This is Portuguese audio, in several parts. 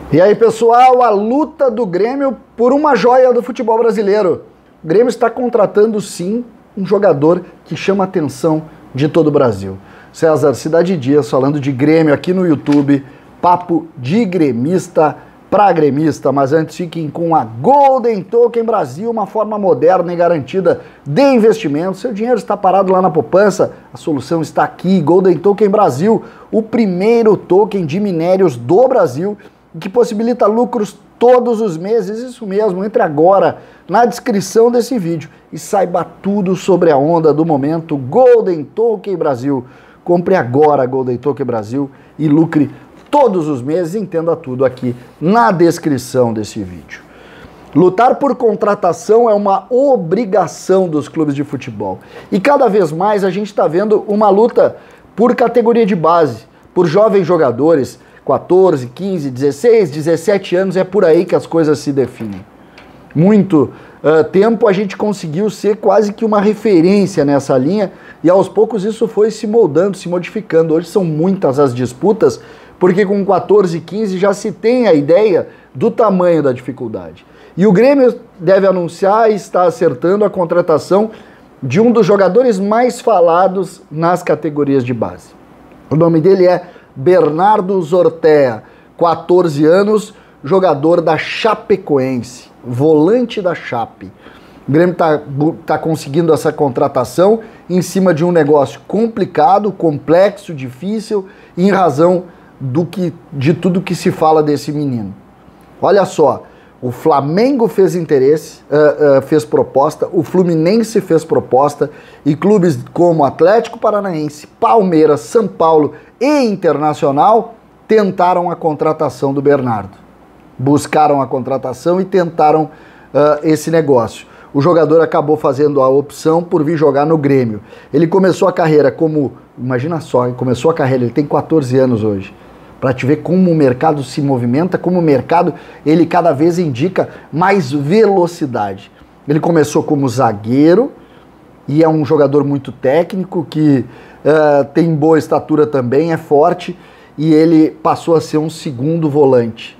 E aí, pessoal, a luta do Grêmio por uma joia do futebol brasileiro. O Grêmio está contratando, sim, um jogador que chama a atenção de todo o Brasil. César Cidade Dias falando de Grêmio aqui no YouTube, papo de gremista para gremista. Mas antes, fiquem com a Golden Token Brasil, uma forma moderna e garantida de investimento. Seu dinheiro está parado lá na poupança, a solução está aqui. Golden Token Brasil, o primeiro token de minérios do Brasil, que possibilita lucros todos os meses. Isso mesmo, entre agora na descrição desse vídeo e saiba tudo sobre a onda do momento. Golden Token Brasil. Compre agora Golden Token Brasil e lucre todos os meses. Entenda tudo aqui na descrição desse vídeo. Lutar por contratação é uma obrigação dos clubes de futebol. E cada vez mais a gente está vendo uma luta por categoria de base, por jovens jogadores, 14, 15, 16, 17 anos, é por aí que as coisas se definem. Muito tempo a gente conseguiu ser quase que uma referência nessa linha e aos poucos isso foi se moldando, se modificando. Hoje são muitas as disputas, porque com 14, 15 já se tem a ideia do tamanho da dificuldade. E o Grêmio deve anunciar e está acertando a contratação de um dos jogadores mais falados nas categorias de base. O nome dele é Bernardo Zortea, 14 anos, jogador da Chapecoense, volante da Chape. O Grêmio tá conseguindo essa contratação em cima de um negócio complicado, complexo, difícil, em razão de tudo que se fala desse menino. Olha só, o Flamengo fez interesse, fez proposta, o Fluminense fez proposta e clubes como Atlético Paranaense, Palmeiras, São Paulo e Internacional tentaram a contratação do Bernardo. Buscaram a contratação e tentaram esse negócio. O jogador acabou fazendo a opção por vir jogar no Grêmio. Ele começou a carreira como, imagina só, ele tem 14 anos hoje. Para te ver como o mercado se movimenta, como o mercado ele cada vez indica mais velocidade. Ele começou como zagueiro e é um jogador muito técnico, que tem boa estatura também, é forte, e ele passou a ser um segundo volante.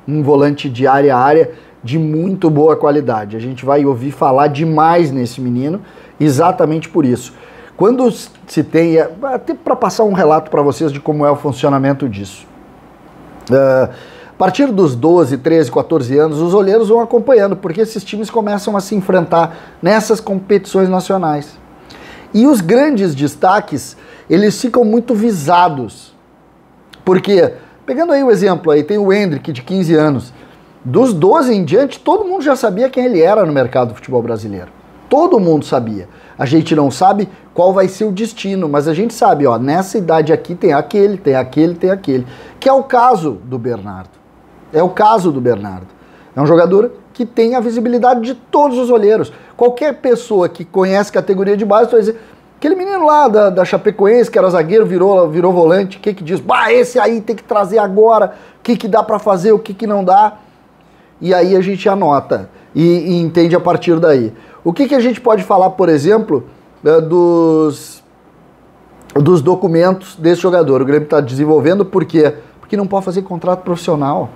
Um volante de área a área de muito boa qualidade. A gente vai ouvir falar demais nesse menino, exatamente por isso. Quando se tem, até para passar um relato para vocês de como é o funcionamento disso. A partir dos 12, 13, 14 anos, os olheiros vão acompanhando, porque esses times começam a se enfrentar nessas competições nacionais. E os grandes destaques, eles ficam muito visados. Porque, pegando aí o exemplo, aí tem o Hendrick, de 15 anos. Dos 12 em diante, todo mundo já sabia quem ele era no mercado do futebol brasileiro. Todo mundo sabia. A gente não sabe qual vai ser o destino, mas a gente sabe, ó, nessa idade aqui tem aquele, tem aquele, tem aquele. Que é o caso do Bernardo. É o caso do Bernardo. É um jogador que tem a visibilidade de todos os olheiros. Qualquer pessoa que conhece categoria de base vai dizer, aquele menino lá da Chapecoense, que era zagueiro, virou volante, o que diz? Bah, esse aí tem que trazer agora, o que dá para fazer, o que não dá. E aí a gente anota e entende a partir daí. O que a gente pode falar, por exemplo, dos documentos desse jogador? O Grêmio está desenvolvendo, por quê? Porque não pode fazer contrato profissional.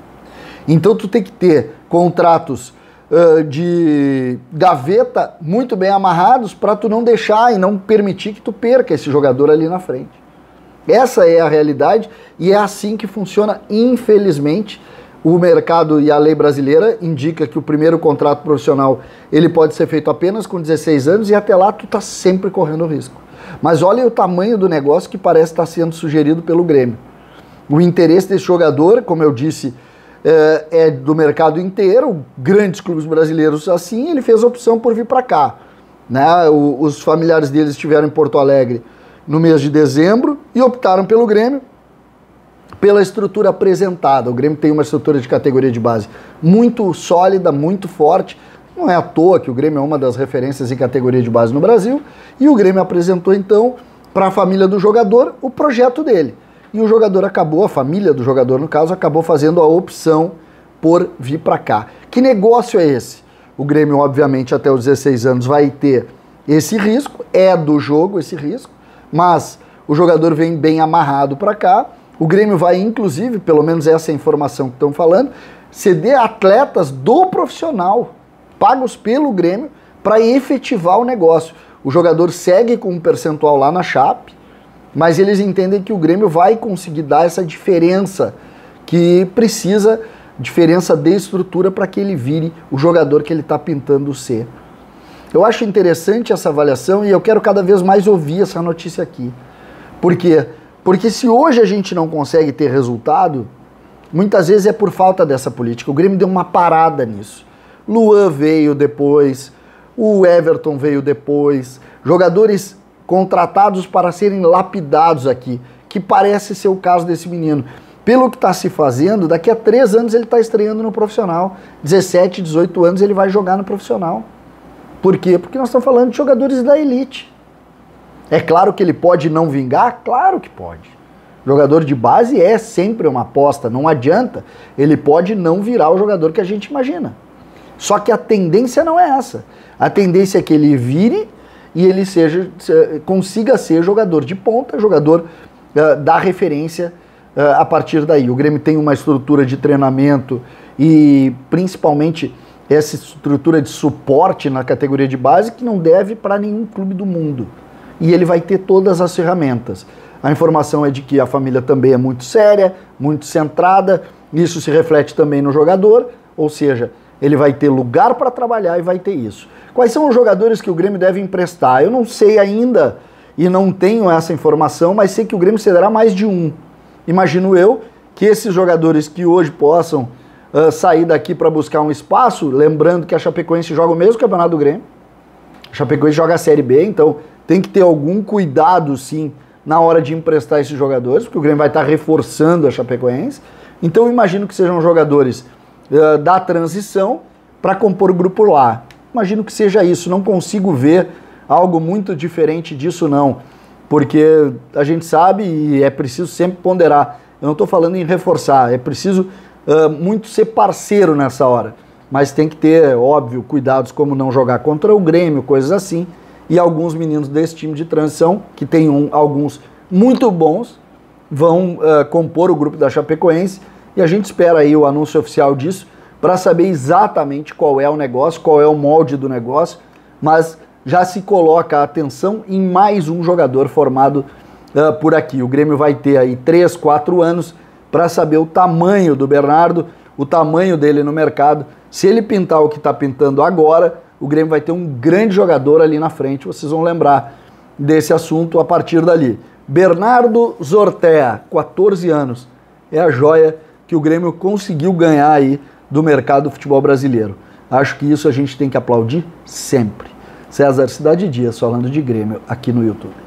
Então tu tem que ter contratos de gaveta muito bem amarrados para tu não deixar e não permitir que tu perca esse jogador ali na frente. Essa é a realidade e é assim que funciona, infelizmente. O mercado e a lei brasileira indica que o primeiro contrato profissional ele pode ser feito apenas com 16 anos e até lá tu tá sempre correndo risco. Mas olha o tamanho do negócio que parece estar sendo sugerido pelo Grêmio. O interesse desse jogador, como eu disse, é do mercado inteiro, grandes clubes brasileiros assim, ele fez a opção por vir para cá. Né? Os familiares deles estiveram em Porto Alegre no mês de dezembro e optaram pelo Grêmio, pela estrutura apresentada. O Grêmio tem uma estrutura de categoria de base muito sólida, muito forte. Não é à toa que o Grêmio é uma das referências em categoria de base no Brasil. E o Grêmio apresentou, então, para a família do jogador, o projeto dele. E o jogador acabou, a família do jogador, no caso, acabou fazendo a opção por vir para cá. Que negócio é esse? O Grêmio, obviamente, até os 16 anos vai ter esse risco. É do jogo esse risco. Mas o jogador vem bem amarrado para cá O Grêmio vai, inclusive, pelo menos essa é a informação que estão falando, ceder atletas do profissional, pagos pelo Grêmio, para efetivar o negócio. O jogador segue com um percentual lá na Chape, mas eles entendem que o Grêmio vai conseguir dar essa diferença que precisa, diferença de estrutura para que ele vire o jogador que ele está pintando ser. Eu acho interessante essa avaliação e eu quero cada vez mais ouvir essa notícia aqui. Por quê? Porque se hoje a gente não consegue ter resultado, muitas vezes é por falta dessa política. O Grêmio deu uma parada nisso. Luan veio depois, o Everton veio depois, jogadores contratados para serem lapidados aqui, que parece ser o caso desse menino. Pelo que está se fazendo, daqui a 3 anos ele está estreando no profissional. 17, 18 anos ele vai jogar no profissional. Por quê? Porque nós estamos falando de jogadores da elite. É claro que ele pode não vingar? Claro que pode. Jogador de base é sempre uma aposta, não adianta. Ele pode não virar o jogador que a gente imagina. Só que a tendência não é essa. A tendência é que ele vire e ele consiga ser jogador de ponta, jogador da referência a partir daí. O Grêmio tem uma estrutura de treinamento e principalmente essa estrutura de suporte na categoria de base que não deve para nenhum clube do mundo. E ele vai ter todas as ferramentas. A informação é de que a família também é muito séria, muito centrada, isso se reflete também no jogador, ou seja, ele vai ter lugar para trabalhar e vai ter isso. Quais são os jogadores que o Grêmio deve emprestar? Eu não sei ainda e não tenho essa informação, mas sei que o Grêmio cederá mais de um. Imagino eu que esses jogadores que hoje possam sair daqui para buscar um espaço, lembrando que a Chapecoense joga o mesmo campeonato do Grêmio, a Chapecoense joga a Série B, então tem que ter algum cuidado, sim, na hora de emprestar esses jogadores, porque o Grêmio vai estar reforçando a Chapecoense. Então eu imagino que sejam jogadores da transição para compor o grupo lá. Imagino que seja isso, não consigo ver algo muito diferente disso não, porque a gente sabe e é preciso sempre ponderar. Eu não estou falando em reforçar, é preciso muito ser parceiro nessa hora, mas tem que ter, óbvio, cuidados como não jogar contra o Grêmio, coisas assim. E alguns meninos desse time de transição, que tem alguns muito bons, vão compor o grupo da Chapecoense e a gente espera aí o anúncio oficial disso para saber exatamente qual é o negócio, qual é o molde do negócio, mas já se coloca a atenção em mais um jogador formado por aqui. O Grêmio vai ter aí 3, 4 anos para saber o tamanho do Bernardo, o tamanho dele no mercado. Se ele pintar o que está pintando agora, o Grêmio vai ter um grande jogador ali na frente, vocês vão lembrar desse assunto a partir dali. Bernardo Zortea, 14 anos, é a joia que o Grêmio conseguiu ganhar aí do mercado do futebol brasileiro. Acho que isso a gente tem que aplaudir sempre. César Cidade Dias falando de Grêmio aqui no YouTube.